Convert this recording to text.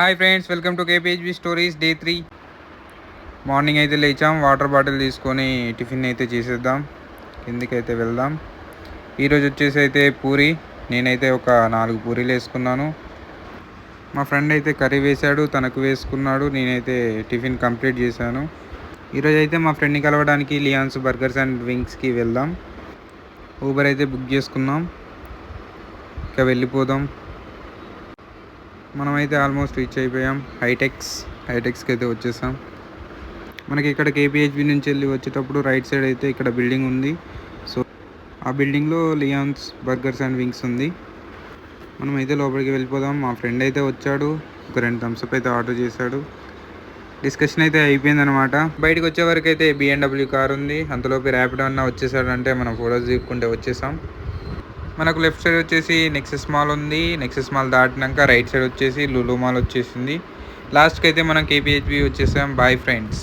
Hi friends, welcome to KPHB stories day 3. Morning అయితే లేచాం, water bottle తీసుకొని tiffin అయితే చేసేద్దాం, కిందికైతే వెళ్దాం. ఈరోజు వచ్చేసి అయితే పూరి, నేనైతే ఒక 4 పూరీలు వేసుకున్నాను. మా ఫ్రెండ్ అయితే కర్రీ వేశాడు, తనకు వేసుకున్నాడు. నేనైతే టిఫిన్ కంప్లీట్ చేశాను. ఈరోజు అయితే మా ఫ్రెండ్ని కలవడానికి లియాన్స్ బర్గర్స్ అండ్ వింగ్స్కి వెళ్దాం. ఊబర్ అయితే బుక్ చేసుకున్నాం, ఇంకా వెళ్ళిపోదాం. మనమైతే ఆల్మోస్ట్ రీచ్ అయిపోయాం. హైటెక్స్కి అయితే వచ్చేసాం. మనకి ఇక్కడ కేపీహెచ్బి నుంచి వెళ్ళి వచ్చేటప్పుడు రైట్ సైడ్ అయితే ఇక్కడ బిల్డింగ్ ఉంది. సో ఆ బిల్డింగ్లో లియాన్స్ బర్గర్స్ అండ్ వింగ్స్ ఉంది. మనమైతే లోపలికి వెళ్ళిపోదాం. మా ఫ్రెండ్ అయితే వచ్చాడు, ఒక 2 థమ్స్అప్ అయితే ఆర్డర్ చేశాడు. డిస్కషన్ అయితే అయిపోయిందనమాట. బయటకు వచ్చే వరకు అయితే BMW కార్ ఉంది. అంతలోపు ర్యాపిడో అన్న వచ్చేసాడంటే మనం ఫోటోస్ తీసుకుంటే వచ్చేసాం. మనకు లెఫ్ట్ సైడ్ వచ్చేసి నెక్సెస్ మాల్ ఉంది. నెక్సెస్ మాల్ దాటినాక రైట్ సైడ్ వచ్చేసి లులు మాల్ వచ్చేసింది. లాస్ట్కి అయితే మనం కేపీహెచ్బి వచ్చేసాం. Bye friends.